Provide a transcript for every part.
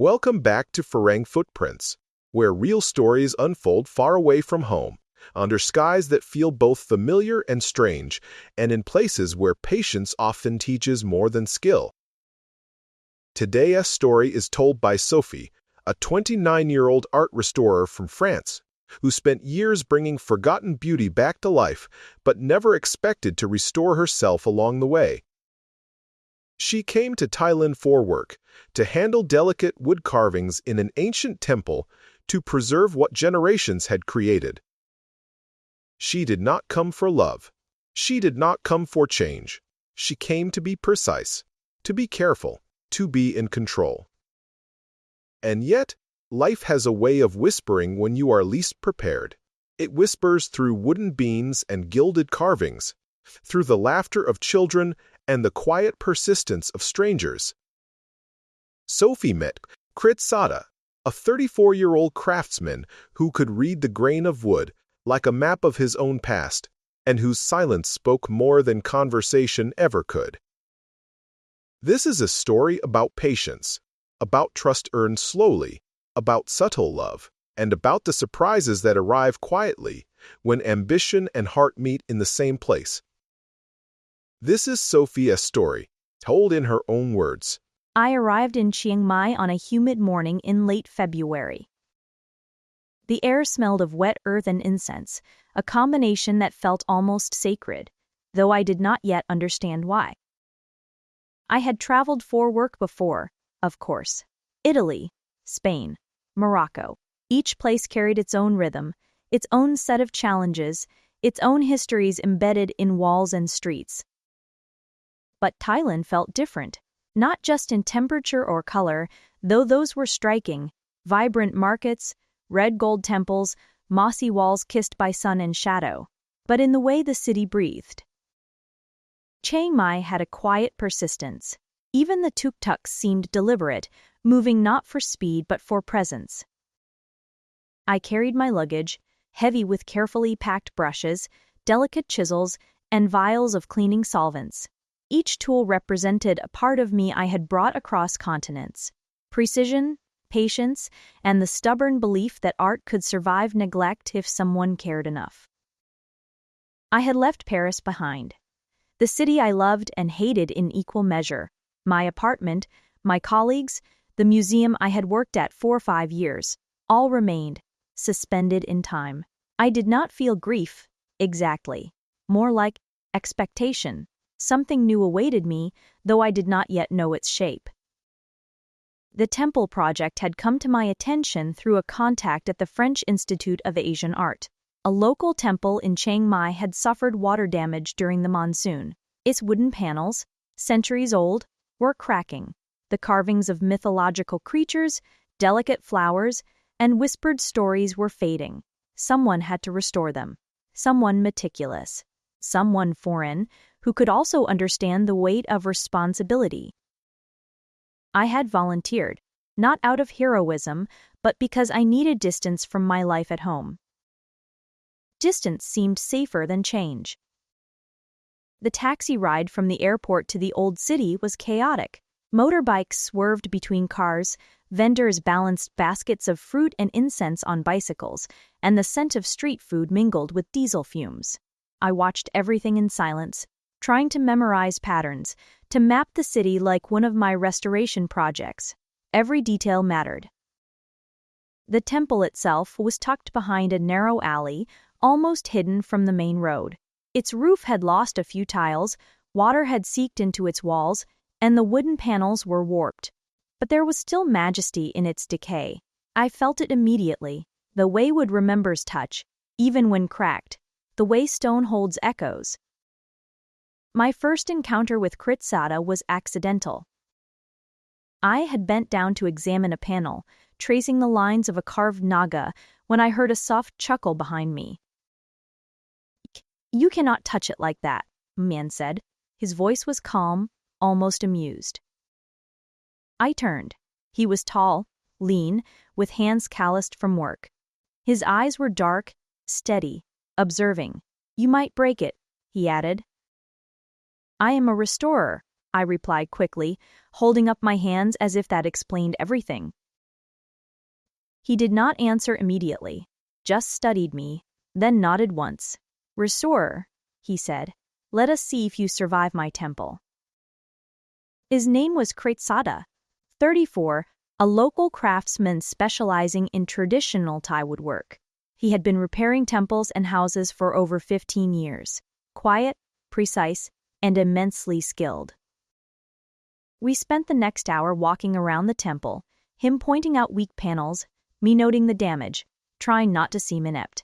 Welcome back to Farang Footprints, where real stories unfold far away from home, under skies that feel both familiar and strange, and in places where patience often teaches more than skill. Today's story is told by Sophie, a 29-year-old art restorer from France, who spent years bringing forgotten beauty back to life, but never expected to restore herself along the way. She came to Thailand for work, to handle delicate wood carvings in an ancient temple to preserve what generations had created. She did not come for love. She did not come for change. She came to be precise, to be careful, to be in control. And yet, life has a way of whispering when you are least prepared. It whispers through wooden beams and gilded carvings, through the laughter of children and the quiet persistence of strangers. Sophie met Kritsada, a 34-year-old craftsman who could read the grain of wood like a map of his own past, and whose silence spoke more than conversation ever could. This is a story about patience, about trust earned slowly, about subtle love, and about the surprises that arrive quietly when ambition and heart meet in the same place. This is Sophia's story, told in her own words. I arrived in Chiang Mai on a humid morning in late February. The air smelled of wet earth and incense, a combination that felt almost sacred, though I did not yet understand why. I had traveled for work before, of course. Italy, Spain, Morocco. Each place carried its own rhythm, its own set of challenges, its own histories embedded in walls and streets. But Thailand felt different, not just in temperature or color, though those were striking, vibrant markets, red gold temples, mossy walls kissed by sun and shadow, but in the way the city breathed. Chiang Mai had a quiet persistence. Even the tuk-tuks seemed deliberate, moving not for speed but for presence. I carried my luggage, heavy with carefully packed brushes, delicate chisels, and vials of cleaning solvents. Each tool represented a part of me I had brought across continents. Precision, patience, and the stubborn belief that art could survive neglect if someone cared enough. I had left Paris behind. The city I loved and hated in equal measure. My apartment, my colleagues, the museum I had worked at for 5 years, all remained, suspended in time. I did not feel grief, exactly. More like expectation. Something new awaited me, though I did not yet know its shape. The temple project had come to my attention through a contact at the French Institute of Asian Art. A local temple in Chiang Mai had suffered water damage during the monsoon. Its wooden panels, centuries old, were cracking. The carvings of mythological creatures, delicate flowers, and whispered stories were fading. Someone had to restore them. Someone meticulous. Someone foreign, who could also understand the weight of responsibility. I had volunteered, not out of heroism, but because I needed distance from my life at home. Distance seemed safer than change. The taxi ride from the airport to the old city was chaotic. Motorbikes swerved between cars, vendors balanced baskets of fruit and incense on bicycles, and the scent of street food mingled with diesel fumes. I watched everything in silence, trying to memorize patterns, to map the city like one of my restoration projects. Every detail mattered. The temple itself was tucked behind a narrow alley, almost hidden from the main road. Its roof had lost a few tiles, water had seeped into its walls, and the wooden panels were warped. But there was still majesty in its decay. I felt it immediately, the way wood remembers touch, even when cracked, the way stone holds echoes. My first encounter with Kritsada was accidental. I had bent down to examine a panel, tracing the lines of a carved naga, when I heard a soft chuckle behind me. "You cannot touch it like that," a man said. His voice was calm, almost amused. I turned. He was tall, lean, with hands calloused from work. His eyes were dark, steady, observing. "You might break it," he added. "I am a restorer," I replied quickly, holding up my hands as if that explained everything. He did not answer immediately, just studied me, then nodded once. "Restorer," he said, "let us see if you survive my temple." His name was Kritsada, 34, a local craftsman specializing in traditional Thai woodwork. He had been repairing temples and houses for over 15 years. Quiet, precise, and immensely skilled. We spent the next hour walking around the temple, him pointing out weak panels, me noting the damage, trying not to seem inept.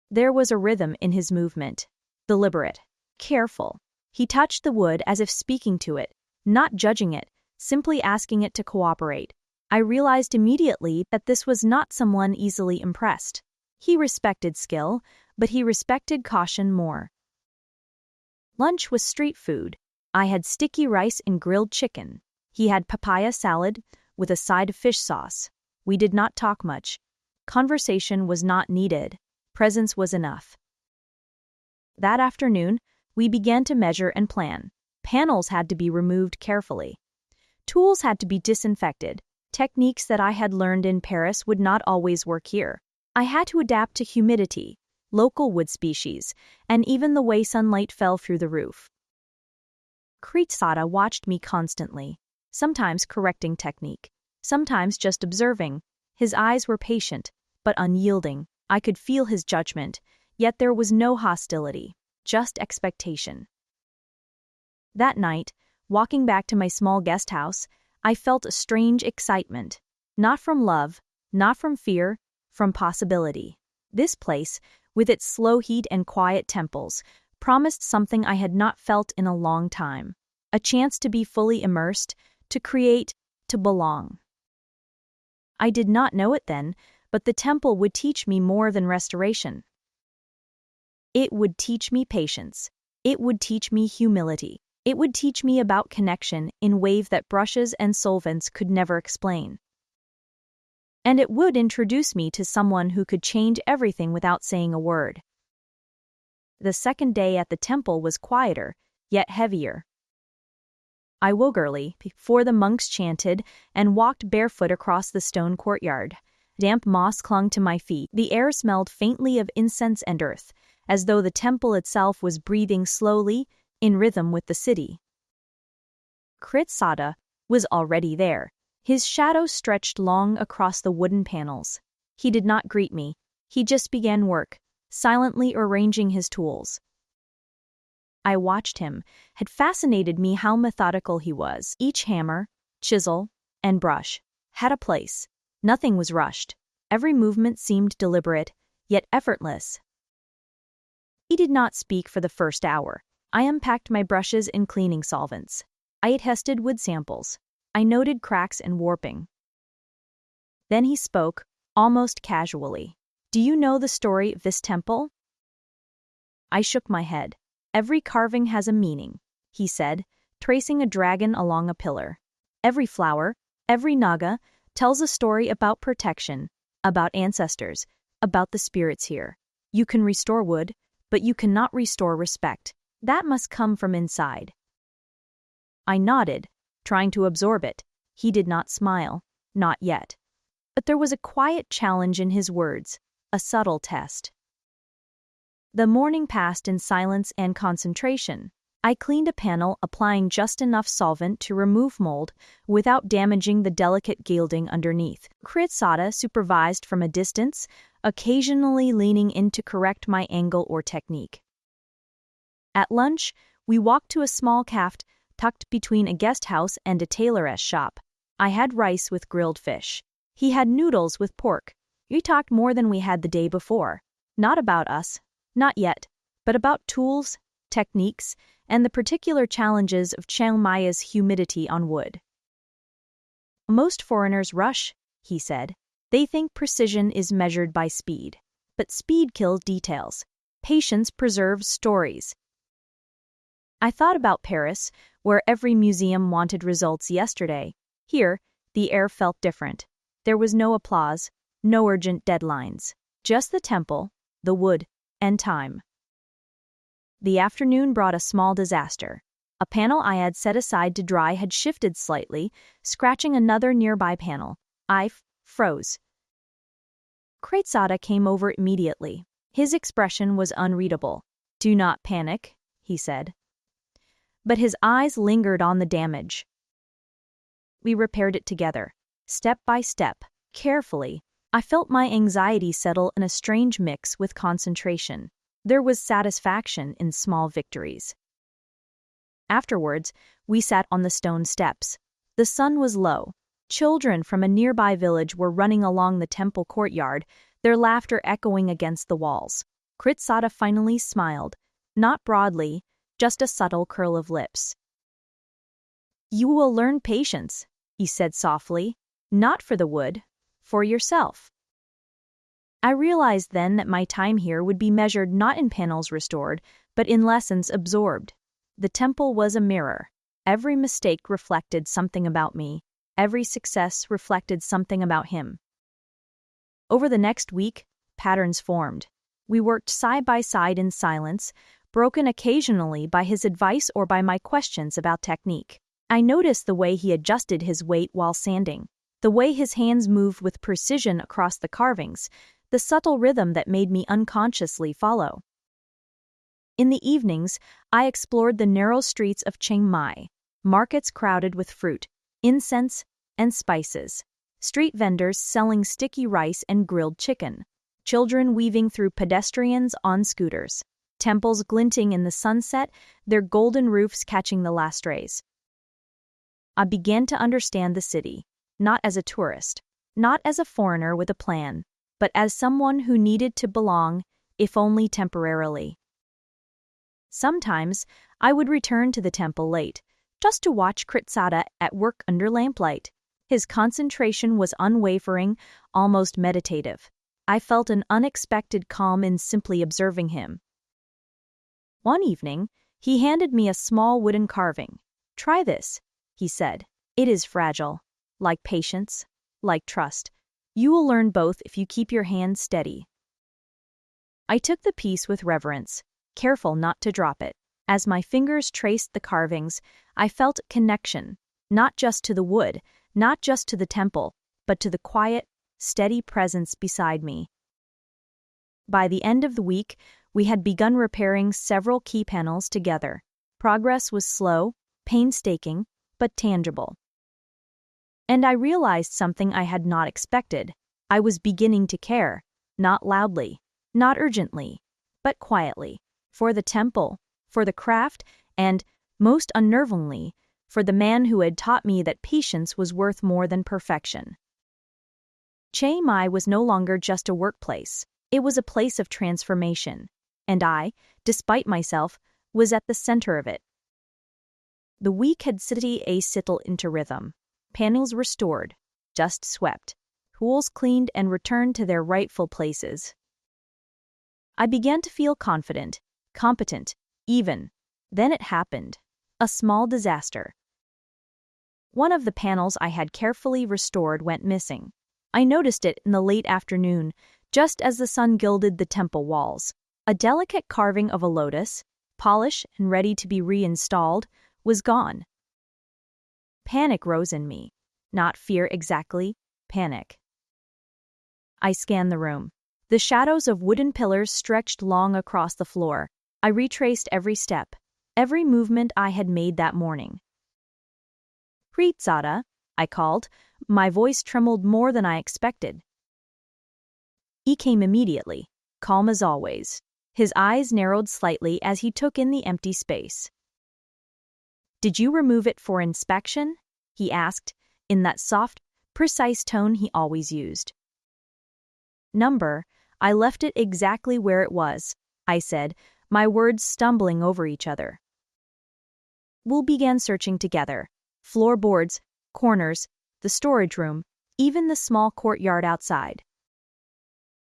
There was a rhythm in his movement, deliberate, careful. He touched the wood as if speaking to it, not judging it, simply asking it to cooperate. I realized immediately that this was not someone easily impressed. He respected skill, but he respected caution more. Lunch was street food. I had sticky rice and grilled chicken. He had papaya salad with a side of fish sauce. We did not talk much. Conversation was not needed. Presence was enough. That afternoon, we began to measure and plan. Panels had to be removed carefully. Tools had to be disinfected. Techniques that I had learned in Paris would not always work here. I had to adapt to humidity, local wood species, and even the way sunlight fell through the roof. Kritsada watched me constantly, sometimes correcting technique, sometimes just observing. His eyes were patient, but unyielding. I could feel his judgment, yet there was no hostility, just expectation. That night, walking back to my small guest house, I felt a strange excitement. Not from love, not from fear, from possibility. This place, with its slow heat and quiet temples, promised something I had not felt in a long time. A chance to be fully immersed, to create, to belong. I did not know it then, but the temple would teach me more than restoration. It would teach me patience. It would teach me humility. It would teach me about connection in ways that brushes and solvents could never explain. And it would introduce me to someone who could change everything without saying a word. The second day at the temple was quieter, yet heavier. I woke early, before the monks chanted, and walked barefoot across the stone courtyard. Damp moss clung to my feet. The air smelled faintly of incense and earth, as though the temple itself was breathing slowly, in rhythm with the city. Kritsada was already there. His shadow stretched long across the wooden panels. He did not greet me. He just began work, silently arranging his tools. I watched him. Had fascinated me how methodical he was. Each hammer, chisel, and brush had a place. Nothing was rushed. Every movement seemed deliberate, yet effortless. He did not speak for the first hour. I unpacked my brushes and cleaning solvents. I tested wood samples. I noted cracks and warping. Then he spoke, almost casually. "Do you know the story of this temple?" I shook my head. "Every carving has a meaning," he said, tracing a dragon along a pillar. "Every flower, every naga, tells a story about protection, about ancestors, about the spirits here. You can restore wood, but you cannot restore respect. That must come from inside." I nodded, trying to absorb it. He did not smile, not yet. But there was a quiet challenge in his words, a subtle test. The morning passed in silence and concentration. I cleaned a panel, applying just enough solvent to remove mold without damaging the delicate gilding underneath. Kritsada supervised from a distance, occasionally leaning in to correct my angle or technique. At lunch, we walked to a small cafe tucked between a guest house and a tailoress shop. I had rice with grilled fish. He had noodles with pork. We talked more than we had the day before. Not about us, not yet, but about tools, techniques, and the particular challenges of Chiang Mai's humidity on wood. "Most foreigners rush," he said. "They think precision is measured by speed. But speed kills details. Patience preserves stories." I thought about Paris, where every museum wanted results yesterday. Here, the air felt different. There was no applause, no urgent deadlines. Just the temple, the wood, and time. The afternoon brought a small disaster. A panel I had set aside to dry had shifted slightly, scratching another nearby panel. I froze. Kritsada came over immediately. His expression was unreadable. "Do not panic," he said. But his eyes lingered on the damage. We repaired it together, step by step, carefully. I felt my anxiety settle in a strange mix with concentration. There was satisfaction in small victories. Afterwards, we sat on the stone steps. The sun was low. Children from a nearby village were running along the temple courtyard, their laughter echoing against the walls. Kritsada finally smiled, not broadly, just a subtle curl of lips. "You will learn patience," he said softly, "not for the wood, for yourself." I realized then that my time here would be measured not in panels restored, but in lessons absorbed. The temple was a mirror. Every mistake reflected something about me. Every success reflected something about him. Over the next week, patterns formed. We worked side by side in silence, broken occasionally by his advice or by my questions about technique. I noticed the way he adjusted his weight while sanding, the way his hands moved with precision across the carvings, the subtle rhythm that made me unconsciously follow. In the evenings, I explored the narrow streets of Chiang Mai, markets crowded with fruit, incense, and spices, street vendors selling sticky rice and grilled chicken, children weaving through pedestrians on scooters, temples glinting in the sunset, their golden roofs catching the last rays. I began to understand the city, not as a tourist, not as a foreigner with a plan, but as someone who needed to belong, if only temporarily. Sometimes, I would return to the temple late, just to watch Kritsada at work under lamplight. His concentration was unwavering, almost meditative. I felt an unexpected calm in simply observing him. One evening, he handed me a small wooden carving. "Try this," he said. "It is fragile, like patience, like trust. You will learn both if you keep your hand steady." I took the piece with reverence, careful not to drop it. As my fingers traced the carvings, I felt a connection, not just to the wood, not just to the temple, but to the quiet, steady presence beside me. By the end of the week, we had begun repairing several key panels together. Progress was slow, painstaking, but tangible. And I realized something I had not expected. I was beginning to care, not loudly, not urgently, but quietly, for the temple, for the craft, and, most unnervingly, for the man who had taught me that patience was worth more than perfection. Chiang Mai was no longer just a workplace. It was a place of transformation, and I, despite myself, was at the center of it. The week had city a settle into rhythm. Panels restored, dust swept, tools cleaned and returned to their rightful places. I began to feel confident, competent, even. Then it happened. A small disaster. One of the panels I had carefully restored went missing. I noticed it in the late afternoon, just as the sun gilded the temple walls. A delicate carving of a lotus, polished and ready to be reinstalled, was gone. Panic rose in me. Not fear exactly, panic. I scanned the room. The shadows of wooden pillars stretched long across the floor. I retraced every step, every movement I had made that morning. "Kritsada," I called. My voice trembled more than I expected. He came immediately, calm as always. His eyes narrowed slightly as he took in the empty space. "Did you remove it for inspection?" he asked, in that soft, precise tone he always used. "I left it exactly where it was," I said, my words stumbling over each other. We began searching together. Floorboards, corners, the storage room, even the small courtyard outside.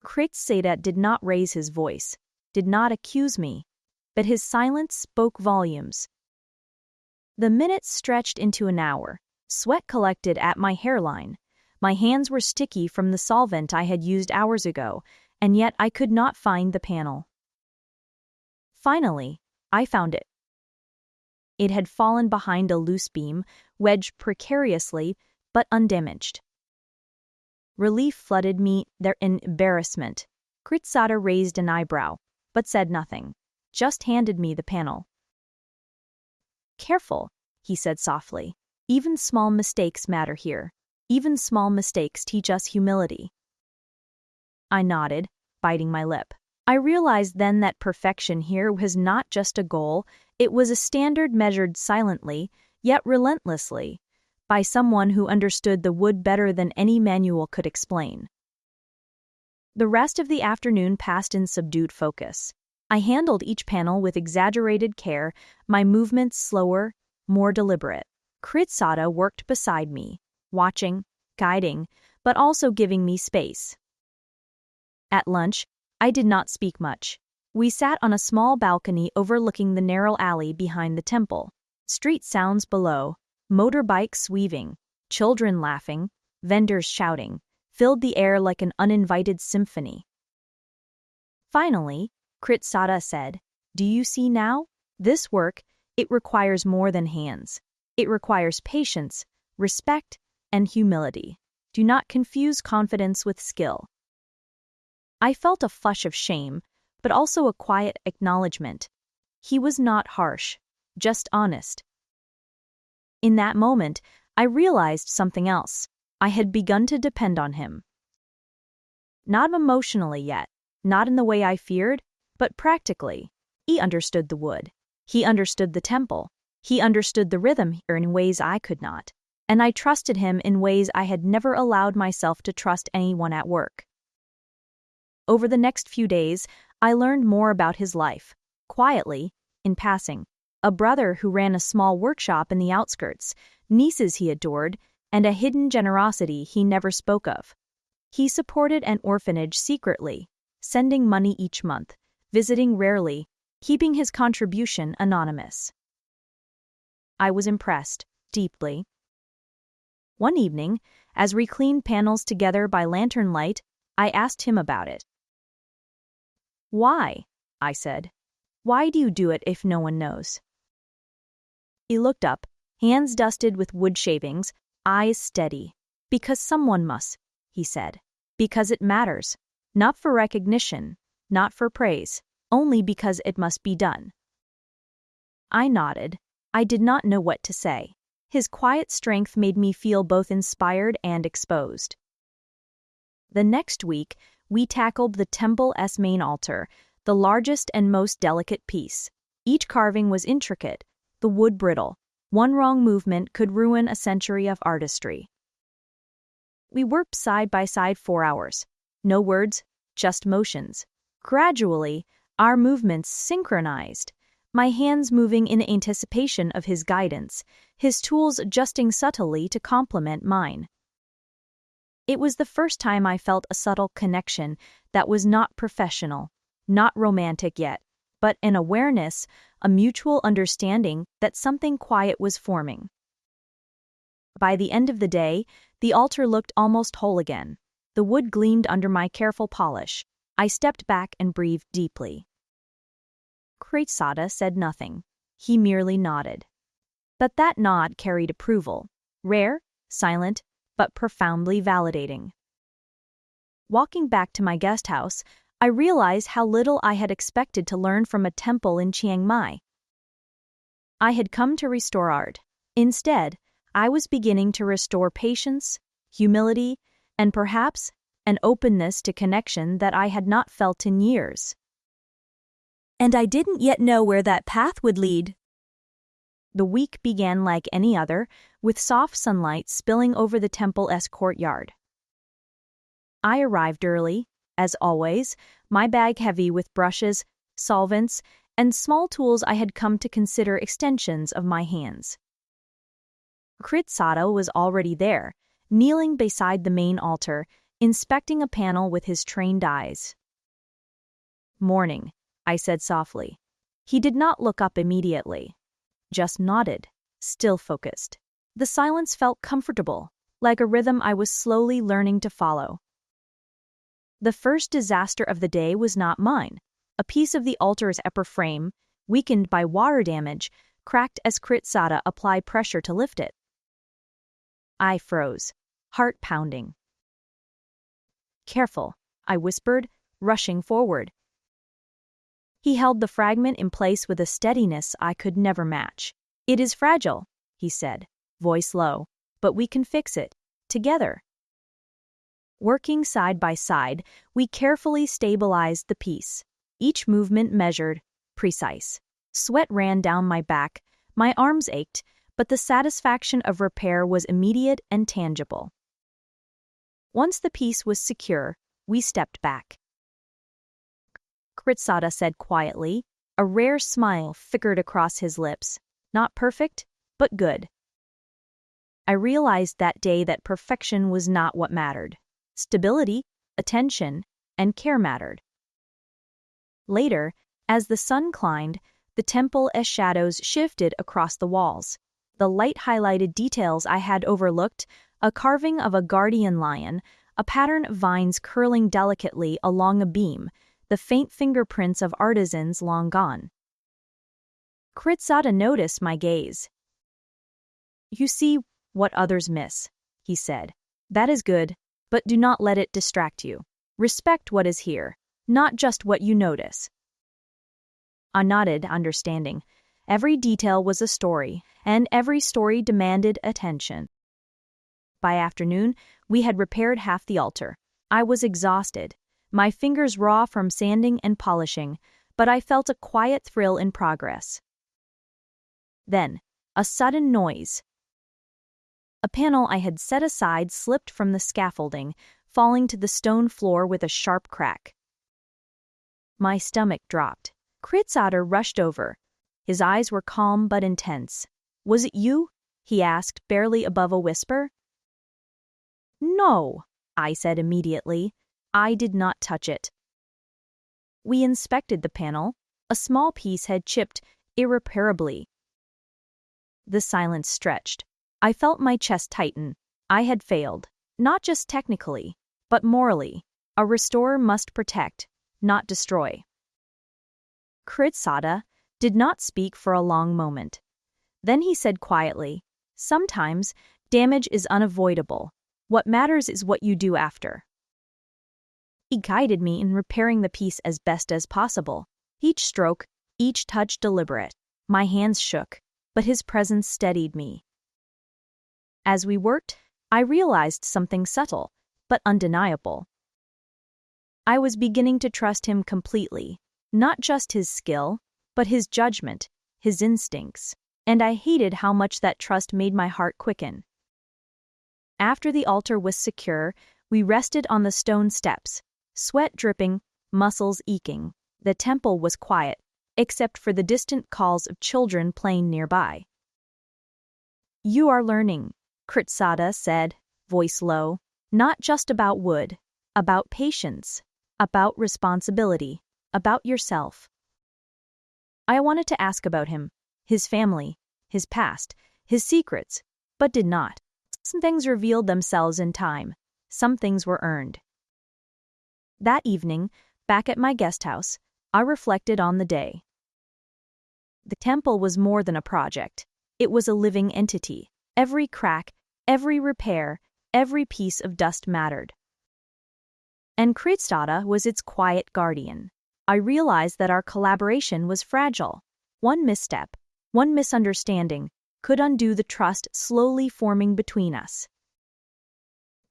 Kritsada did not raise his voice, did not accuse me, but his silence spoke volumes. The minutes stretched into an hour. Sweat collected at my hairline. My hands were sticky from the solvent I had used hours ago, and yet I could not find the panel. Finally, I found it. It had fallen behind a loose beam, wedged precariously, but undamaged. Relief flooded me there in embarrassment. Kritsada raised an eyebrow, but said nothing, just handed me the panel. Careful, he said softly. Even small mistakes matter here. Even small mistakes teach us humility. I nodded, biting my lip. I realized then that perfection here was not just a goal, it was a standard measured silently, yet relentlessly, by someone who understood the wood better than any manual could explain. The rest of the afternoon passed in subdued focus. I handled each panel with exaggerated care, my movements slower, more deliberate. Kritsada worked beside me, watching, guiding, but also giving me space. At lunch, I did not speak much. We sat on a small balcony overlooking the narrow alley behind the temple. Street sounds below, motorbikes weaving, children laughing, vendors shouting, filled the air like an uninvited symphony. Finally, Kritsada said, "Do you see now? This work, it requires more than hands. It requires patience, respect, and humility. Do not confuse confidence with skill." I felt a flush of shame, but also a quiet acknowledgement. He was not harsh, just honest. In that moment, I realized something else. I had begun to depend on him. Not emotionally yet, not in the way I feared, but practically. He understood the wood. He understood the temple. He understood the rhythm here in ways I could not. And I trusted him in ways I had never allowed myself to trust anyone at work. Over the next few days, I learned more about his life. Quietly, in passing, a brother who ran a small workshop in the outskirts, nieces he adored, and a hidden generosity he never spoke of. He supported an orphanage secretly, sending money each month, visiting rarely, keeping his contribution anonymous. I was impressed, deeply. One evening, as we cleaned panels together by lantern light, I asked him about it. "Why?" I said. "Why do you do it if no one knows?" He looked up, hands dusted with wood shavings, eyes steady. "Because someone must," he said. "Because it matters. Not for recognition, not for praise, only because it must be done." I nodded. I did not know what to say. His quiet strength made me feel both inspired and exposed. The next week, we tackled the temple's main altar, the largest and most delicate piece. Each carving was intricate, the wood brittle. One wrong movement could ruin a century of artistry. We worked side by side 4 hours. No words, just motions. Gradually, our movements synchronized, my hands moving in anticipation of his guidance, his tools adjusting subtly to complement mine. It was the first time I felt a subtle connection that was not professional, not romantic yet, but an awareness, a mutual understanding that something quiet was forming. By the end of the day, the altar looked almost whole again. The wood gleamed under my careful polish. I stepped back and breathed deeply. Kritsada said nothing. He merely nodded. But that nod carried approval. Rare, silent, but profoundly validating. Walking back to my guest house, I realized how little I had expected to learn from a temple in Chiang Mai. I had come to restore art. Instead, I was beginning to restore patience, humility, and perhaps an openness to connection that I had not felt in years. And I didn't yet know where that path would lead. The week began like any other, with soft sunlight spilling over the temple's courtyard. I arrived early, as always, my bag heavy with brushes, solvents, and small tools I had come to consider extensions of my hands. Kritsada was already there, kneeling beside the main altar, inspecting a panel with his trained eyes. "Morning," I said softly. He did not look up immediately, just nodded, still focused. The silence felt comfortable, like a rhythm I was slowly learning to follow. The first disaster of the day was not mine. A piece of the altar's upper frame, weakened by water damage, cracked as Kritsada applied pressure to lift it. I froze, heart pounding. Careful, I whispered, rushing forward. He held the fragment in place with a steadiness I could never match. It is fragile, he said, voice low, but we can fix it, together. Working side by side, we carefully stabilized the piece, each movement measured, precise. Sweat ran down my back, my arms ached, but the satisfaction of repair was immediate and tangible. Once the piece was secure, we stepped back. Kritsada said quietly, a rare smile flickered across his lips. Not perfect, but good. I realized that day that perfection was not what mattered. Stability, attention, and care mattered. Later, as the sun climbed, the temple's shadows shifted across the walls. The light highlighted details I had overlooked, a carving of a guardian lion, a pattern of vines curling delicately along a beam, the faint fingerprints of artisans long gone. Kritsada noticed my gaze. You see what others miss, he said. That is good, but do not let it distract you. Respect what is here, not just what you notice. I nodded, understanding. Every detail was a story, and every story demanded attention. By afternoon, we had repaired half the altar. I was exhausted, my fingers raw from sanding and polishing, but I felt a quiet thrill in progress. Then, a sudden noise. A panel I had set aside slipped from the scaffolding, falling to the stone floor with a sharp crack. My stomach dropped. Kritsada rushed over. His eyes were calm but intense. Was it you? He asked, barely above a whisper. No, I said immediately. I did not touch it. We inspected the panel. A small piece had chipped irreparably. The silence stretched. I felt my chest tighten. I had failed, not just technically, but morally. A restorer must protect, not destroy. Kritsada did not speak for a long moment. Then he said quietly, sometimes damage is unavoidable. What matters is what you do after. He guided me in repairing the piece as best as possible. Each stroke, each touch deliberate. My hands shook, but his presence steadied me. As we worked, I realized something subtle, but undeniable. I was beginning to trust him completely, not just his skill, but his judgment, his instincts, and I hated how much that trust made my heart quicken. After the altar was secure, we rested on the stone steps, sweat dripping, muscles aching. The temple was quiet, except for the distant calls of children playing nearby. You are learning, Kritsada said, voice low, not just about wood, about patience, about responsibility, about yourself. I wanted to ask about him, his family, his past, his secrets, but did not. Some things revealed themselves in time. Some things were earned. That evening, back at my guest house, I reflected on the day. The temple was more than a project. It was a living entity. Every crack, every repair, every piece of dust mattered. And Kritsada was its quiet guardian. I realized that our collaboration was fragile. One misstep, one misunderstanding, could undo the trust slowly forming between us.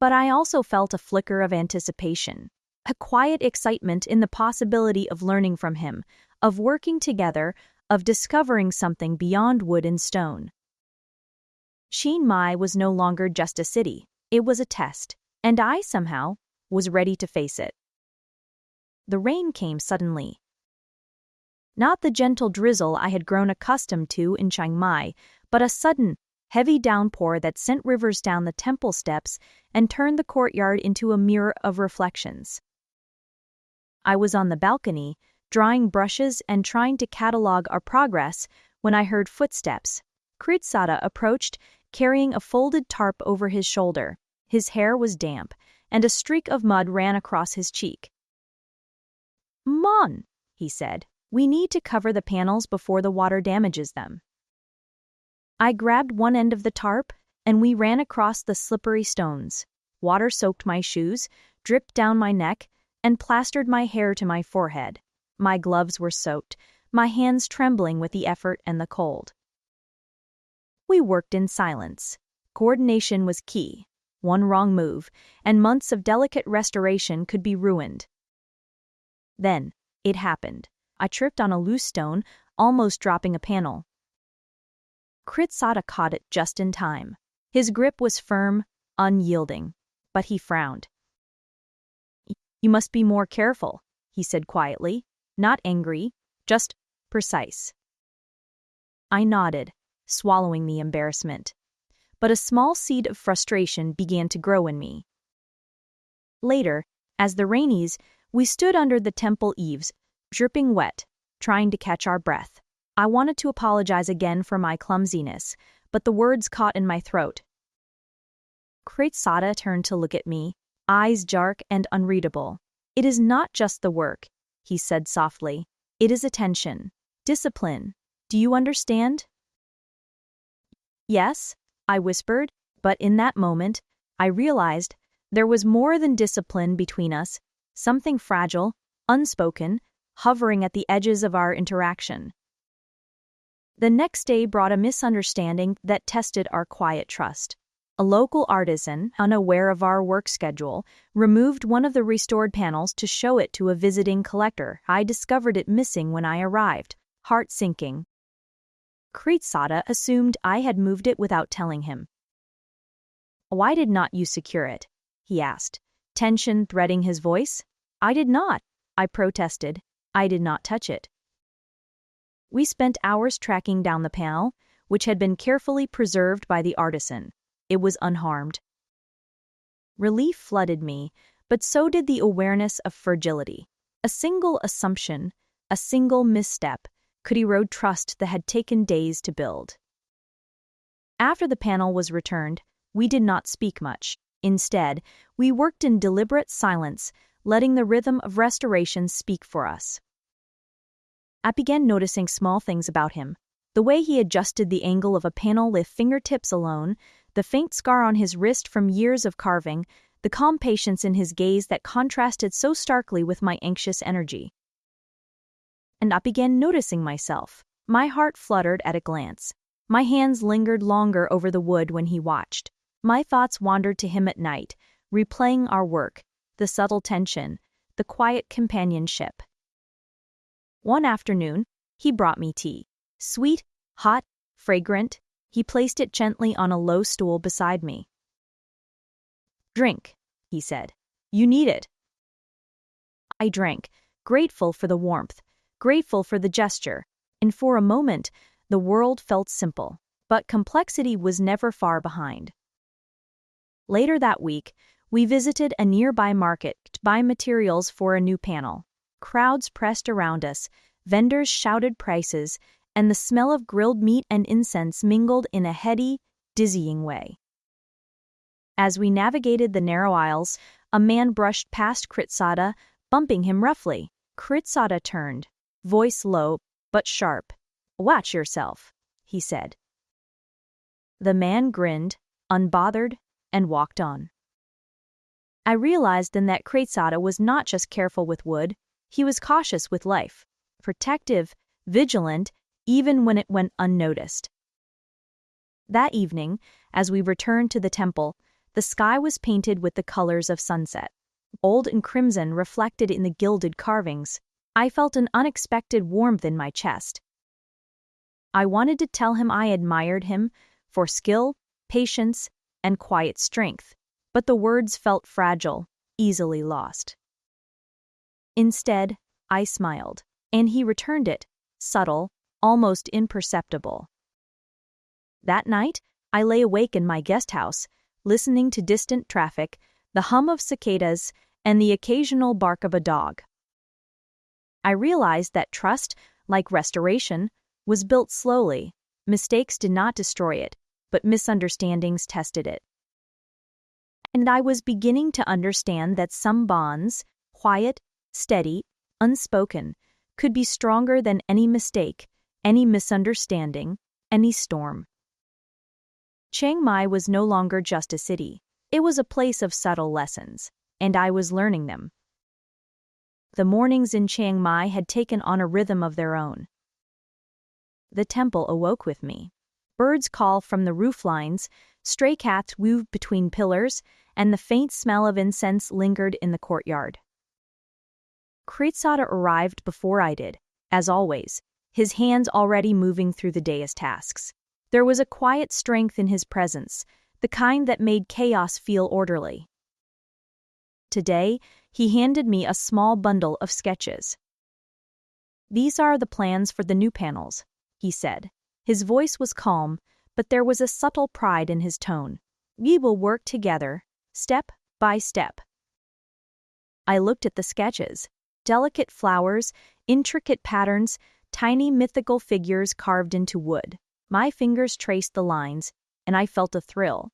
But I also felt a flicker of anticipation, a quiet excitement in the possibility of learning from him, of working together, of discovering something beyond wood and stone. Chiang Mai was no longer just a city, it was a test, and I somehow was ready to face it. The rain came suddenly. Not the gentle drizzle I had grown accustomed to in Chiang Mai, but a sudden, heavy downpour that sent rivers down the temple steps and turned the courtyard into a mirror of reflections. I was on the balcony, drawing brushes and trying to catalog our progress, when I heard footsteps. Kritsada approached, carrying a folded tarp over his shoulder. His hair was damp, and a streak of mud ran across his cheek. "Mon," he said, "we need to cover the panels before the water damages them." I grabbed one end of the tarp, and we ran across the slippery stones. Water soaked my shoes, dripped down my neck, and plastered my hair to my forehead. My gloves were soaked, my hands trembling with the effort and the cold. We worked in silence. Coordination was key. One wrong move, and months of delicate restoration could be ruined. Then, it happened. I tripped on a loose stone, almost dropping a panel. Kritsada caught it just in time. His grip was firm, unyielding, but he frowned. "You must be more careful," he said quietly, not angry, just precise. I nodded, swallowing the embarrassment. But a small seed of frustration began to grow in me. Later, as the rainies, we stood under the temple eaves, dripping wet, trying to catch our breath. I wanted to apologize again for my clumsiness, but the words caught in my throat. Kritsada turned to look at me, eyes dark and unreadable. "It is not just the work," he said softly. "It is attention, discipline. Do you understand?" "Yes," I whispered, but in that moment, I realized there was more than discipline between us, something fragile, unspoken, hovering at the edges of our interaction. The next day brought a misunderstanding that tested our quiet trust. A local artisan, unaware of our work schedule, removed one of the restored panels to show it to a visiting collector. I discovered it missing when I arrived, heart sinking. Kritsada assumed I had moved it without telling him. "Why did not you secure it?" he asked, tension threading his voice. "I did not," I protested. "I did not touch it." We spent hours tracking down the panel, which had been carefully preserved by the artisan. It was unharmed. Relief flooded me, but so did the awareness of fragility. A single assumption, a single misstep, could erode trust that had taken days to build. After the panel was returned, we did not speak much. Instead, we worked in deliberate silence, letting the rhythm of restoration speak for us. I began noticing small things about him. The way he adjusted the angle of a panel with fingertips alone, the faint scar on his wrist from years of carving, the calm patience in his gaze that contrasted so starkly with my anxious energy. And I began noticing myself. My heart fluttered at a glance. My hands lingered longer over the wood when he watched. My thoughts wandered to him at night, replaying our work, the subtle tension, the quiet companionship. One afternoon, he brought me tea. Sweet, hot, fragrant. He placed it gently on a low stool beside me. "Drink," he said. "You need it." I drank, grateful for the warmth, grateful for the gesture, and for a moment, the world felt simple, but complexity was never far behind. Later that week, we visited a nearby market to buy materials for a new panel. Crowds pressed around us, vendors shouted prices, and the smell of grilled meat and incense mingled in a heady, dizzying way. As we navigated the narrow aisles, a man brushed past Kritsada, bumping him roughly. Kritsada turned, voice low but sharp. "Watch yourself," he said. The man grinned, unbothered, and walked on. I realized then that Kritsada was not just careful with wood, he was cautious with life, protective, vigilant, even when it went unnoticed. That evening, as we returned to the temple, the sky was painted with the colors of sunset. Gold and crimson reflected in the gilded carvings. I felt an unexpected warmth in my chest. I wanted to tell him I admired him for skill, patience, and quiet strength, but the words felt fragile, easily lost. Instead, I smiled, and he returned it, subtle, almost imperceptible. That night, I lay awake in my guest house, listening to distant traffic, the hum of cicadas, and the occasional bark of a dog. I realized that trust, like restoration, was built slowly. Mistakes did not destroy it, but misunderstandings tested it. And I was beginning to understand that some bonds, quiet, steady, unspoken, could be stronger than any mistake, any misunderstanding, any storm. Chiang Mai was no longer just a city. It was a place of subtle lessons. and I was learning them. The mornings in Chiang Mai had taken on a rhythm of their own. The temple awoke with me. Birds call from the roof lines, stray cats wove between pillars, and the faint smell of incense lingered in the courtyard. Kritsada arrived before I did, as always, his hands already moving through the day's tasks. There was a quiet strength in his presence, the kind that made chaos feel orderly. Today, he handed me a small bundle of sketches. "These are the plans for the new panels," he said. His voice was calm, but there was a subtle pride in his tone. "We will work together, step by step." I looked at the sketches. Delicate flowers, intricate patterns, tiny mythical figures carved into wood. My fingers traced the lines, and I felt a thrill.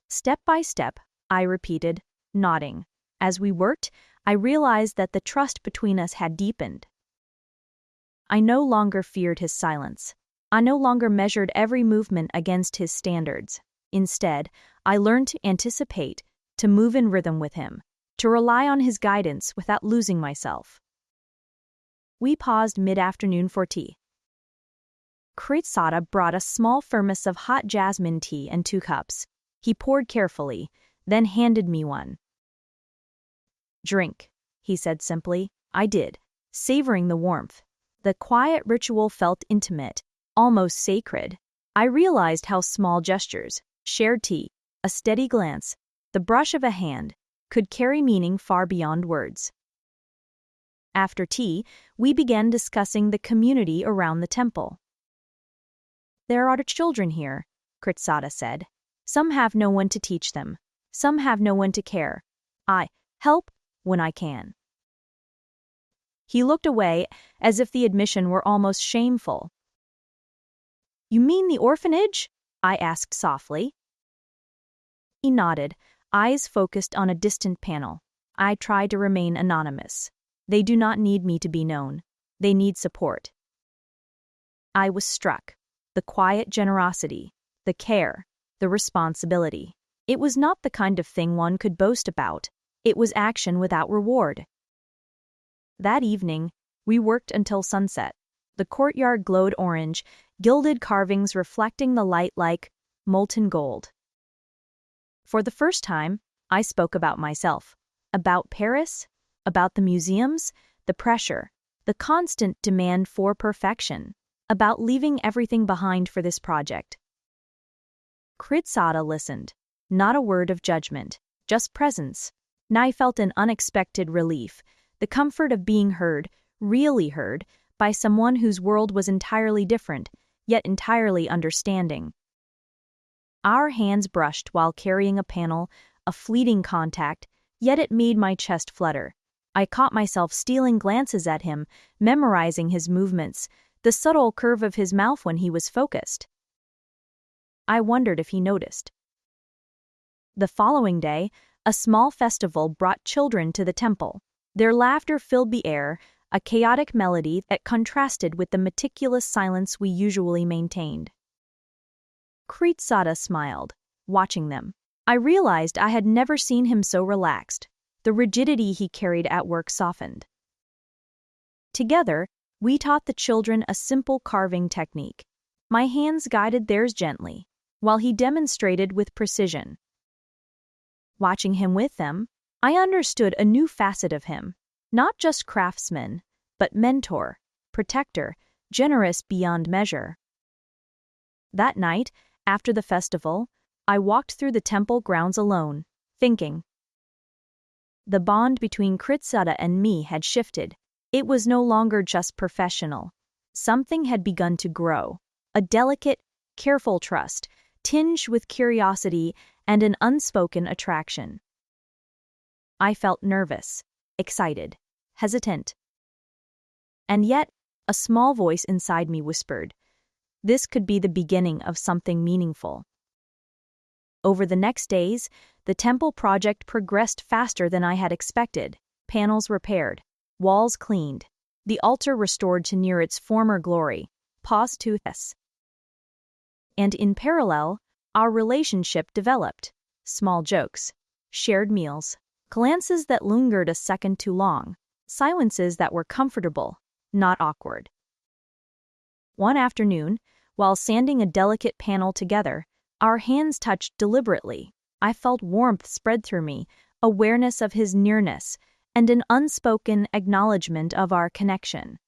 "Step by step," I repeated, nodding. As we worked, I realized that the trust between us had deepened. I no longer feared his silence. I no longer measured every movement against his standards. Instead, I learned to anticipate, to move in rhythm with him, to rely on his guidance without losing myself. We paused mid-afternoon for tea. Kritsada brought a small thermos of hot jasmine tea and 2 cups. He poured carefully, then handed me one. "Drink," he said simply. I did, savoring the warmth. The quiet ritual felt intimate, almost sacred. I realized how small gestures, shared tea, a steady glance, the brush of a hand, could carry meaning far beyond words. After tea, we began discussing the community around the temple. "There are children here," Kritsada said. "Some have no one to teach them. Some have no one to care. I help when I can." He looked away as if the admission were almost shameful. "You mean the orphanage?" I asked softly. He nodded, eyes focused on a distant panel. I tried to remain anonymous. "They do not need me to be known. They need support." I was struck. The quiet generosity, the care, the responsibility. It was not the kind of thing one could boast about. It was action without reward. That evening, we worked until sunset. The courtyard glowed orange, gilded carvings reflecting the light like molten gold. For the first time, I spoke about myself, about Paris, about the museums, the pressure, the constant demand for perfection, about leaving everything behind for this project. Kritsada listened, not a word of judgment, just presence. And I felt an unexpected relief, the comfort of being heard, really heard, by someone whose world was entirely different, yet entirely understanding. Our hands brushed while carrying a panel, a fleeting contact, yet it made my chest flutter. I caught myself stealing glances at him, memorizing his movements, the subtle curve of his mouth when he was focused. I wondered if he noticed. The following day, a small festival brought children to the temple. Their laughter filled the air, a chaotic melody that contrasted with the meticulous silence we usually maintained. Kritsada smiled, watching them. I realized I had never seen him so relaxed. The rigidity he carried at work softened. Together, we taught the children a simple carving technique. My hands guided theirs gently, while he demonstrated with precision. Watching him with them, I understood a new facet of him, not just craftsman, but mentor, protector, generous beyond measure. That night, after the festival, I walked through the temple grounds alone, thinking. The bond between Kritsada and me had shifted. It was no longer just professional. Something had begun to grow, a delicate, careful trust, tinged with curiosity and an unspoken attraction. I felt nervous, excited, hesitant. And yet, a small voice inside me whispered, this could be the beginning of something meaningful. Over the next days, the temple project progressed faster than I had expected. Panels repaired, walls cleaned, the altar restored to near its former glory, pause to this. And in parallel, our relationship developed. Small jokes, shared meals, glances that lingered a second too long, silences that were comfortable, not awkward. One afternoon, while sanding a delicate panel together, our hands touched deliberately. I felt warmth spread through me, awareness of his nearness, and an unspoken acknowledgement of our connection.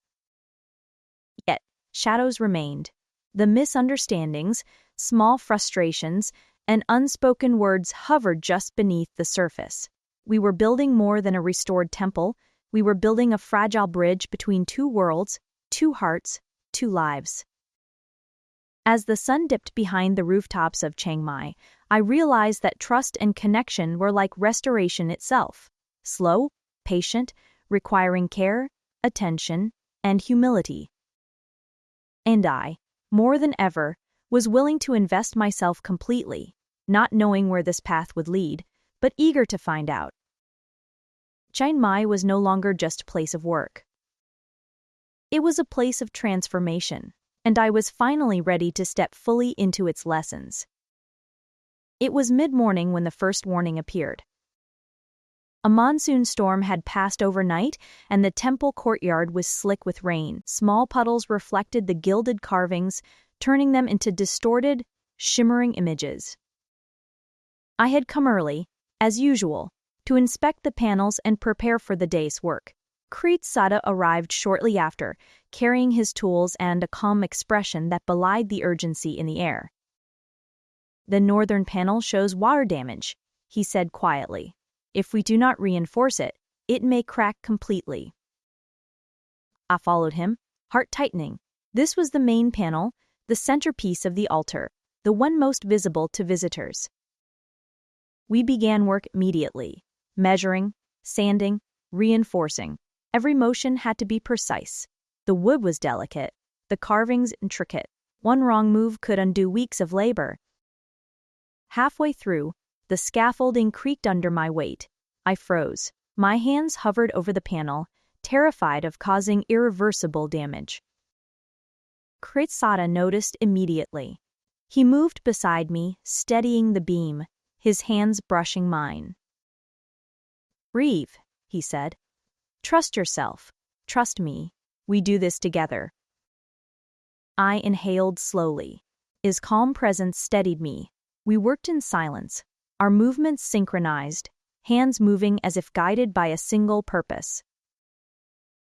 Yet, shadows remained. The misunderstandings, small frustrations, and unspoken words hovered just beneath the surface. We were building more than a restored temple. We were building a fragile bridge between two worlds, two hearts, two lives. As the sun dipped behind the rooftops of Chiang Mai, I realized that trust and connection were like restoration itself, slow, patient, requiring care, attention, and humility. And I, more than ever, was willing to invest myself completely, not knowing where this path would lead, but eager to find out. Chiang Mai was no longer just a place of work. It was a place of transformation, and I was finally ready to step fully into its lessons. It was mid-morning when the first warning appeared. A monsoon storm had passed overnight, and the temple courtyard was slick with rain. Small puddles reflected the gilded carvings, turning them into distorted, shimmering images. I had come early, as usual, to inspect the panels and prepare for the day's work. Kritsada arrived shortly after, carrying his tools and a calm expression that belied the urgency in the air. "The northern panel shows water damage," he said quietly. "If we do not reinforce it, it may crack completely." I followed him, heart tightening. This was the main panel, the centerpiece of the altar, the one most visible to visitors. We began work immediately, measuring, sanding, reinforcing. Every motion had to be precise. The wood was delicate, the carvings intricate. One wrong move could undo weeks of labor. Halfway through, the scaffolding creaked under my weight. I froze. My hands hovered over the panel, terrified of causing irreversible damage. Kritsada noticed immediately. He moved beside me, steadying the beam, his hands brushing mine. "Breathe," he said. "Trust yourself. Trust me. We do this together." I inhaled slowly. His calm presence steadied me. We worked in silence, our movements synchronized, hands moving as if guided by a single purpose.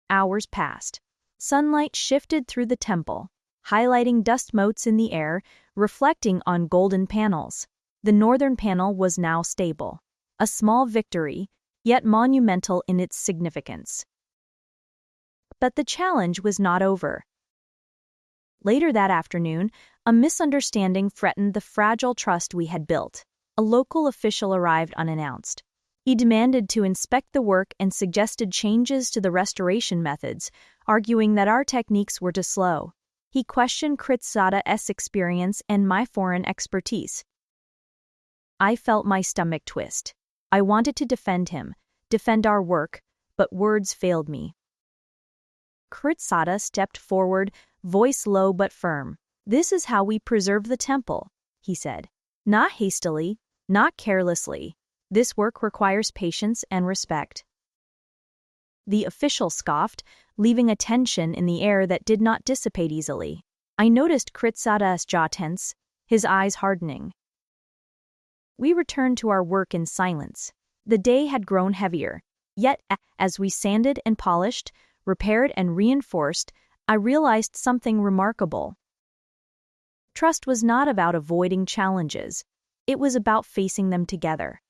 Hours passed. Sunlight shifted through the temple, highlighting dust motes in the air, reflecting on golden panels. The northern panel was now stable, a small victory, yet monumental in its significance. But the challenge was not over. Later that afternoon, a misunderstanding threatened the fragile trust we had built. A local official arrived unannounced. He demanded to inspect the work and suggested changes to the restoration methods, arguing that our techniques were too slow. He questioned Kritsada's experience and my foreign expertise. I felt my stomach twist. I wanted to defend him, defend our work, but words failed me. Kritsada stepped forward, voice low but firm. "This is how we preserve the temple," he said. "Not hastily, not carelessly. This work requires patience and respect." The official scoffed, leaving a tension in the air that did not dissipate easily. I noticed Kritsada's jaw tense, his eyes hardening. We returned to our work in silence. The day had grown heavier, yet as we sanded and polished, repaired and reinforced, I realized something remarkable. Trust was not about avoiding challenges. It was about facing them together.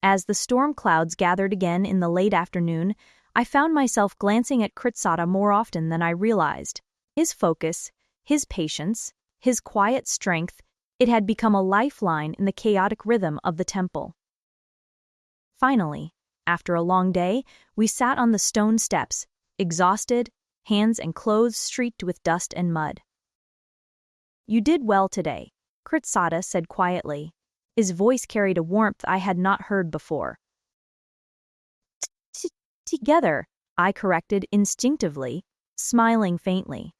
As the storm clouds gathered again in the late afternoon, I found myself glancing at Kritsada more often than I realized. His focus, his patience, his quiet strength, it had become a lifeline in the chaotic rhythm of the temple. Finally, after a long day, we sat on the stone steps, exhausted, hands and clothes streaked with dust and mud. "You did well today," Kritsada said quietly. His voice carried a warmth I had not heard before. "Together," I corrected instinctively, smiling faintly.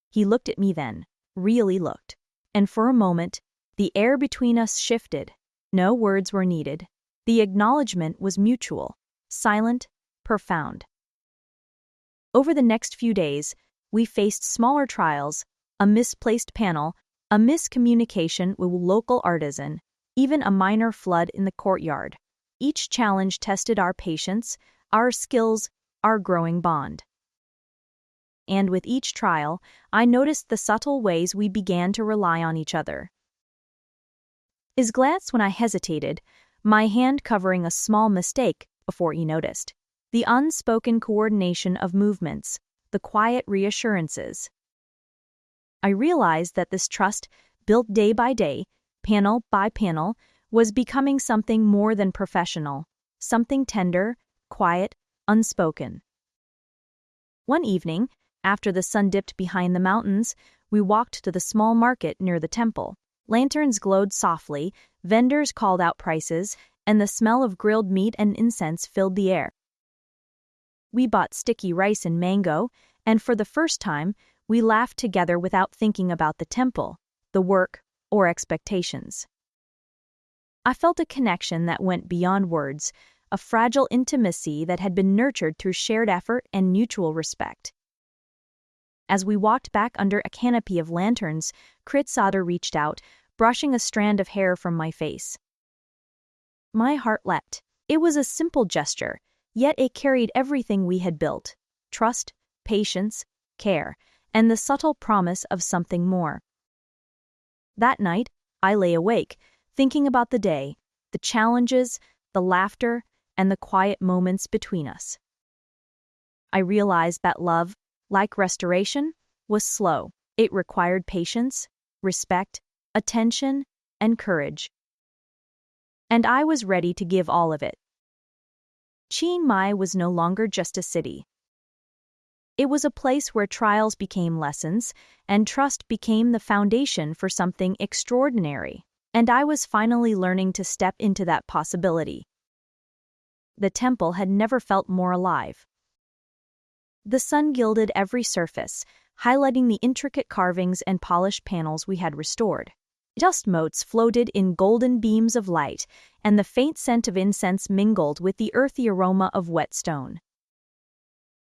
He looked at me then, really looked, and for a moment, the air between us shifted. No words were needed. The acknowledgement was mutual, silent, profound. Over the next few days, we faced smaller trials, a misplaced panel, a miscommunication with a local artisan, even a minor flood in the courtyard. Each challenge tested our patience, our skills, our growing bond. And with each trial, I noticed the subtle ways we began to rely on each other. His glance when I hesitated, my hand covering a small mistake before he noticed. The unspoken coordination of movements, the quiet reassurances. I realized that this trust, built day by day, panel by panel, was becoming something more than professional, something tender, quiet, unspoken. One evening, after the sun dipped behind the mountains, we walked to the small market near the temple. Lanterns glowed softly, vendors called out prices, and the smell of grilled meat and incense filled the air. We bought sticky rice and mango, and for the first time, we laughed together without thinking about the temple, the work, or expectations. I felt a connection that went beyond words, a fragile intimacy that had been nurtured through shared effort and mutual respect. As we walked back under a canopy of lanterns, Kritsada reached out, brushing a strand of hair from my face. My heart leapt. It was a simple gesture, yet it carried everything we had built: trust, patience, care, and the subtle promise of something more. That night, I lay awake, thinking about the day, the challenges, the laughter, and the quiet moments between us. I realized that love, like restoration, was slow. It required patience, respect, attention, and courage. And I was ready to give all of it. Chiang Mai was no longer just a city. It was a place where trials became lessons, and trust became the foundation for something extraordinary, and I was finally learning to step into that possibility. The temple had never felt more alive. The sun gilded every surface, highlighting the intricate carvings and polished panels we had restored. Dust motes floated in golden beams of light, and the faint scent of incense mingled with the earthy aroma of wet stone.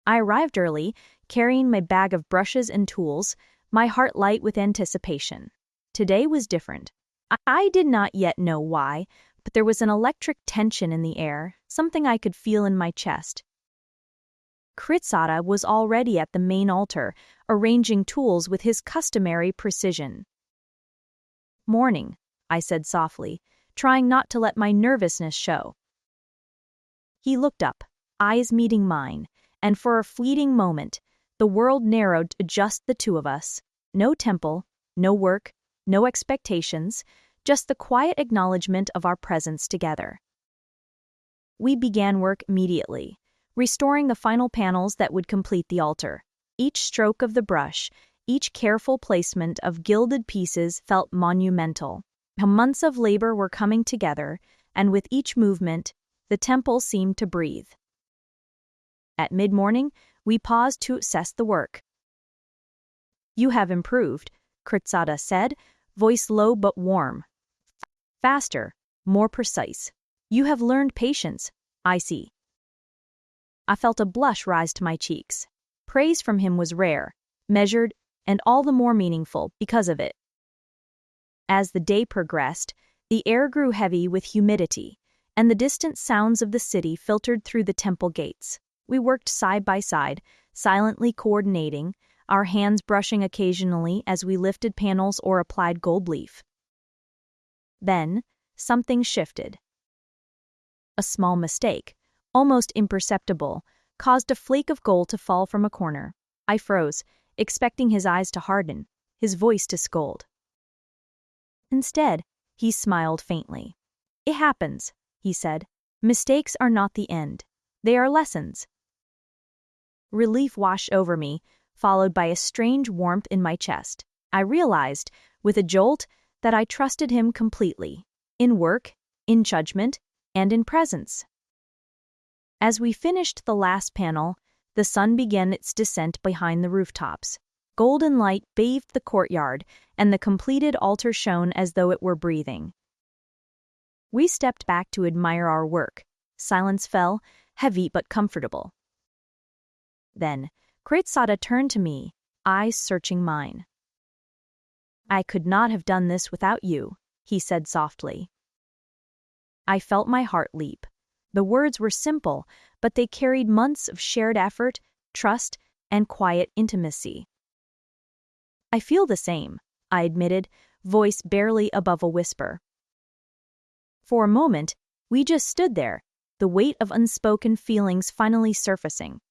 I arrived early, carrying my bag of brushes and tools, my heart light with anticipation. Today was different. I did not yet know why, but there was an electric tension in the air, something I could feel in my chest. Kritsada was already at the main altar, arranging tools with his customary precision. "Morning," I said softly, trying not to let my nervousness show. He looked up, eyes meeting mine, and for a fleeting moment, the world narrowed to just the two of us. No temple, no work, no expectations, just the quiet acknowledgement of our presence together. We began work immediately, restoring the final panels that would complete the altar. Each stroke of the brush, each careful placement of gilded pieces felt monumental. Months of labor were coming together, and with each movement, the temple seemed to breathe. At mid-morning, we paused to assess the work. "You have improved," Kritsada said, voice low but warm. "Faster, more precise. You have learned patience, I see." I felt a blush rise to my cheeks. Praise from him was rare, measured, and all the more meaningful because of it. As the day progressed, the air grew heavy with humidity, and the distant sounds of the city filtered through the temple gates. We worked side by side, silently coordinating, our hands brushing occasionally as we lifted panels or applied gold leaf. Then, something shifted. A small mistake, almost imperceptible, caused a flake of gold to fall from a corner. I froze, expecting his eyes to harden, his voice to scold. Instead, he smiled faintly. "It happens," he said. "Mistakes are not the end. They are lessons." Relief washed over me, followed by a strange warmth in my chest. I realized, with a jolt, that I trusted him completely, in work, in judgment, and in presence. As we finished the last panel, the sun began its descent behind the rooftops. Golden light bathed the courtyard, and the completed altar shone as though it were breathing. We stepped back to admire our work. Silence fell, heavy but comfortable. Then, Kritsada turned to me, eyes searching mine. "I could not have done this without you," he said softly. I felt my heart leap. The words were simple, but they carried months of shared effort, trust, and quiet intimacy. "I feel the same," I admitted, voice barely above a whisper. For a moment, we just stood there, the weight of unspoken feelings finally surfacing.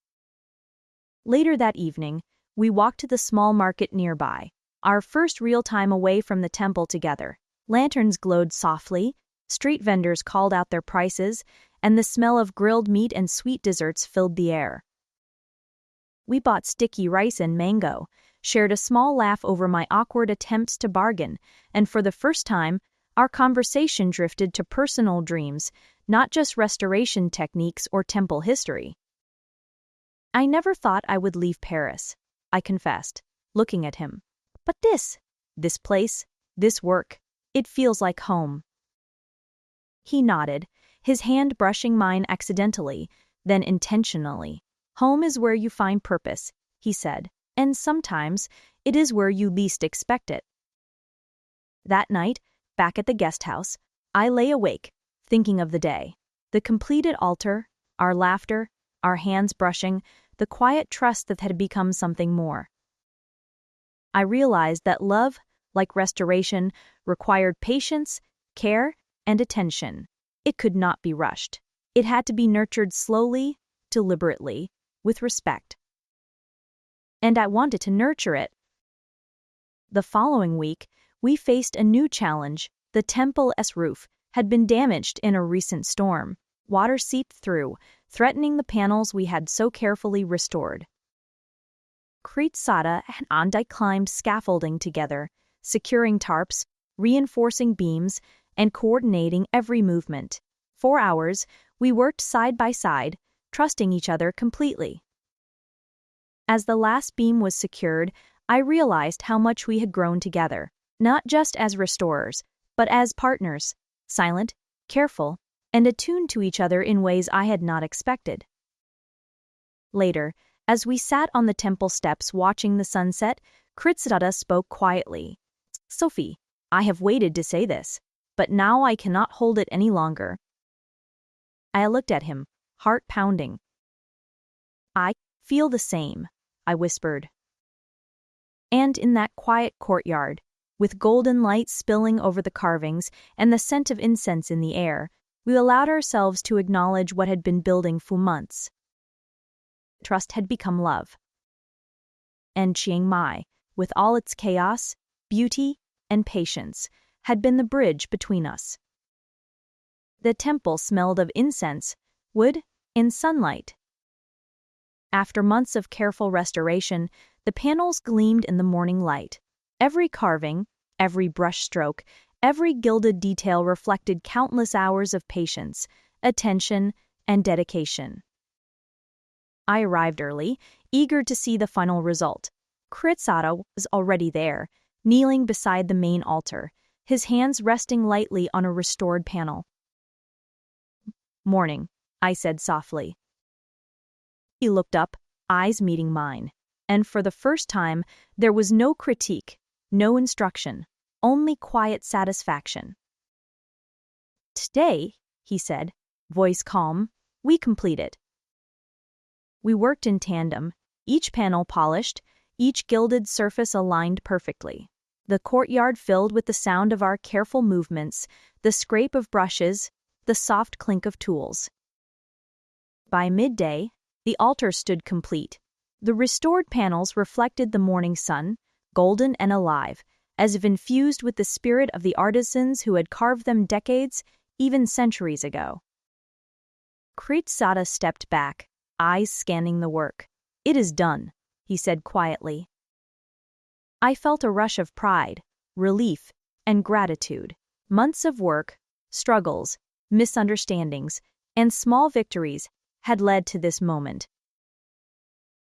Later that evening, we walked to the small market nearby, our first real time away from the temple together. Lanterns glowed softly, street vendors called out their prices, and the smell of grilled meat and sweet desserts filled the air. We bought sticky rice and mango, shared a small laugh over my awkward attempts to bargain, and for the first time, our conversation drifted to personal dreams, not just restoration techniques or temple history. "I never thought I would leave Paris," I confessed, looking at him. "But this place, this work, it feels like home." He nodded, his hand brushing mine accidentally, then intentionally. "Home is where you find purpose," he said, "and sometimes it is where you least expect it." That night, back at the guest house, I lay awake, thinking of the day. The completed altar, our laughter, our hands brushing, the quiet trust that had become something more. I realized that love, like restoration, required patience, care, and attention. It could not be rushed. It had to be nurtured slowly, deliberately, with respect. And I wanted to nurture it. The following week, we faced a new challenge. The temple's roof had been damaged in a recent storm. Water seeped through, threatening the panels we had so carefully restored. Kritsada and I climbed scaffolding together, securing tarps, reinforcing beams, and coordinating every movement. 4 hours, we worked side by side, trusting each other completely. As the last beam was secured, I realized how much we had grown together, not just as restorers, but as partners, silent, careful, and attuned to each other in ways I had not expected. Later, as we sat on the temple steps watching the sunset, Kritsada spoke quietly. "Sophie, I have waited to say this, but now I cannot hold it any longer." I looked at him, heart pounding. "I feel the same," I whispered. And in that quiet courtyard, with golden light spilling over the carvings and the scent of incense in the air, we allowed ourselves to acknowledge what had been building for months. Trust had become love. And Chiang Mai, with all its chaos, beauty, and patience, had been the bridge between us. The temple smelled of incense, wood, and sunlight. After months of careful restoration, the panels gleamed in the morning light. Every carving, every brushstroke, every gilded detail reflected countless hours of patience, attention, and dedication. I arrived early, eager to see the final result. Kritsada was already there, kneeling beside the main altar, his hands resting lightly on a restored panel. "Morning," I said softly. He looked up, eyes meeting mine, and for the first time, there was no critique, no instruction, only quiet satisfaction. "Today," he said, voice calm, "we complete it." We worked in tandem, each panel polished, each gilded surface aligned perfectly. The courtyard filled with the sound of our careful movements, the scrape of brushes, the soft clink of tools. By midday, the altar stood complete. The restored panels reflected the morning sun, golden and alive, as if infused with the spirit of the artisans who had carved them decades, even centuries ago. Kritsada stepped back, eyes scanning the work. "It is done," he said quietly. I felt a rush of pride, relief, and gratitude. Months of work, struggles, misunderstandings, and small victories had led to this moment.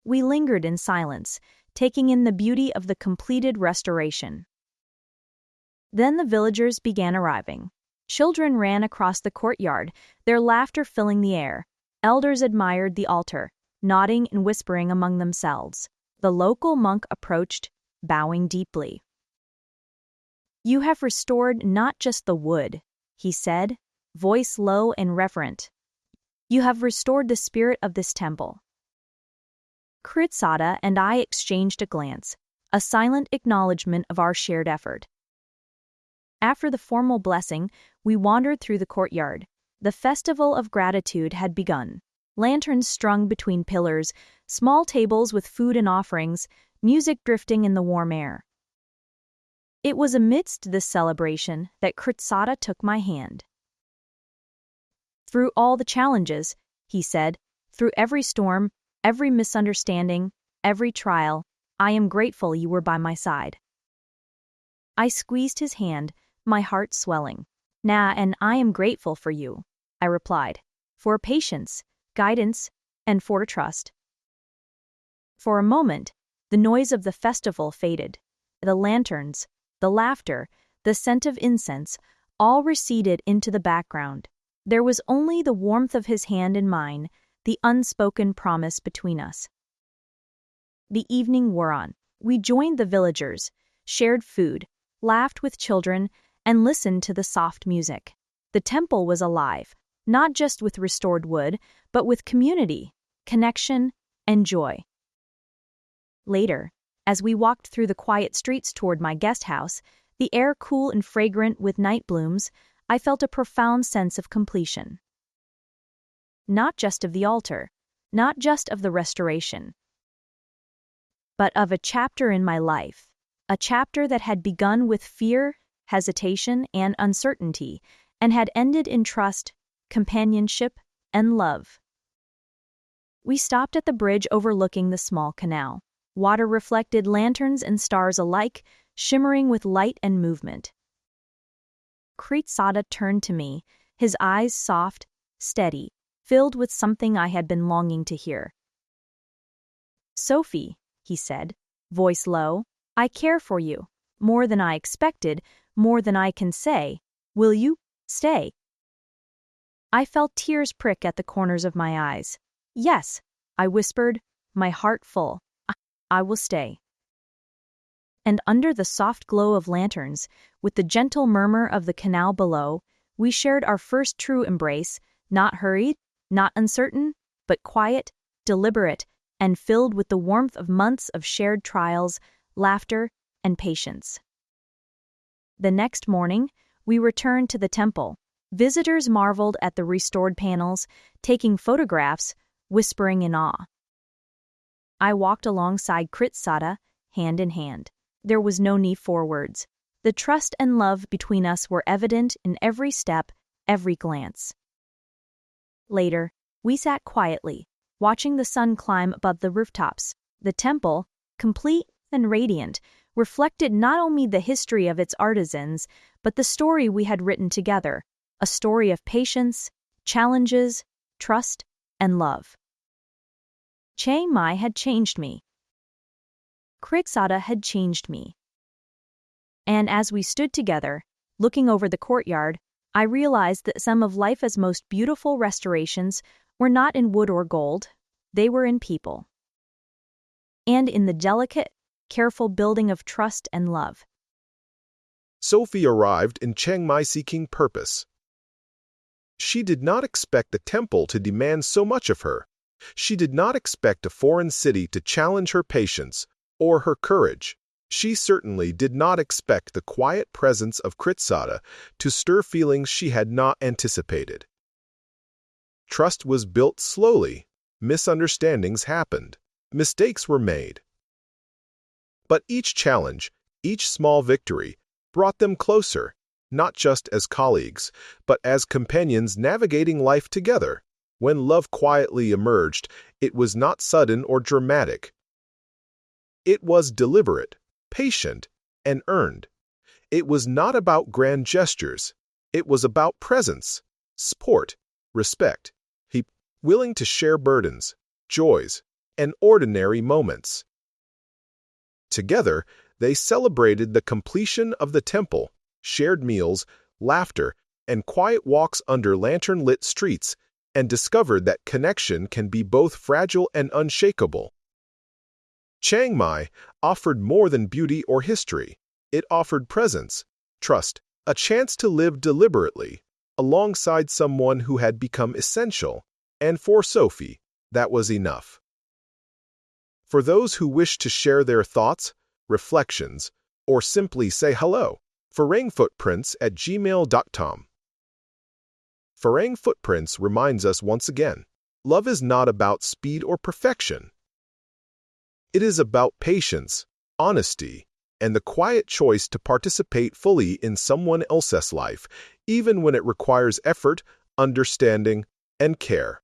We lingered in silence, taking in the beauty of the completed restoration. Then the villagers began arriving. Children ran across the courtyard, their laughter filling the air. Elders admired the altar, nodding and whispering among themselves. The local monk approached, bowing deeply. "You have restored not just the wood," he said, voice low and reverent. "You have restored the spirit of this temple." Kritsada and I exchanged a glance, a silent acknowledgement of our shared effort. After the formal blessing, we wandered through the courtyard. The festival of gratitude had begun. Lanterns strung between pillars, small tables with food and offerings, music drifting in the warm air. It was amidst this celebration that Kritsada took my hand. "Through all the challenges," he said, "through every storm, every misunderstanding, every trial, I am grateful you were by my side." I squeezed his hand, my heart swelling. And I am grateful for you," I replied, "for patience, guidance, and for trust." For a moment, the noise of the festival faded. The lanterns, the laughter, the scent of incense, all receded into the background. There was only the warmth of his hand in mine, the unspoken promise between us. The evening wore on. We joined the villagers, shared food, laughed with children, and listened to the soft music. The temple was alive, not just with restored wood, but with community, connection, and joy. Later, as we walked through the quiet streets toward my guest house, the air cool and fragrant with night blooms, I felt a profound sense of completion. Not just of the altar, not just of the restoration, but of a chapter in my life, a chapter that had begun with fear, hesitation, and uncertainty, and had ended in trust, companionship, and love. We stopped at the bridge overlooking the small canal. Water reflected lanterns and stars alike, shimmering with light and movement. Kritsada turned to me, his eyes soft, steady, filled with something I had been longing to hear. "Sophie," he said, voice low, "I care for you, more than I expected, more than I can say. Will you stay?" I felt tears prick at the corners of my eyes. "Yes," I whispered, my heart full. "I will stay." And under the soft glow of lanterns, with the gentle murmur of the canal below, we shared our first true embrace, not hurried, not uncertain, but quiet, deliberate, and filled with the warmth of months of shared trials, laughter, and patience. The next morning, we returned to the temple. Visitors marveled at the restored panels, taking photographs, whispering in awe. I walked alongside Kritsada, hand in hand. There was no need for words. The trust and love between us were evident in every step, every glance. Later, we sat quietly, watching the sun climb above the rooftops. The temple, complete and radiant, reflected not only the history of its artisans, but the story we had written together, a story of patience, challenges, trust, and love. Chiang Mai had changed me. Kritsada had changed me. And as we stood together, looking over the courtyard, I realized that some of life's most beautiful restorations were not in wood or gold, they were in people. And in the delicate, careful building of trust and love. Sophie arrived in Chiang Mai seeking purpose. She did not expect the temple to demand so much of her. She did not expect a foreign city to challenge her patience or her courage. She certainly did not expect the quiet presence of Kritsada to stir feelings she had not anticipated. Trust was built slowly. Misunderstandings happened. Mistakes were made. But each challenge, each small victory, brought them closer, not just as colleagues, but as companions navigating life together. When love quietly emerged, it was not sudden or dramatic. It was deliberate, patient, and earned. It was not about grand gestures. It was about presence, support, respect. Willing to share burdens, joys, and ordinary moments. Together, they celebrated the completion of the temple, shared meals, laughter, and quiet walks under lantern-lit streets, and discovered that connection can be both fragile and unshakable. Chiang Mai offered more than beauty or history. It offered presence, trust, a chance to live deliberately, alongside someone who had become essential, and for Sophie, that was enough. For those who wish to share their thoughts, reflections, or simply say hello, FarangFootprints@gmail.com. Farang Footprints reminds us once again, love is not about speed or perfection. It is about patience, honesty, and the quiet choice to participate fully in someone else's life, even when it requires effort, understanding, and care.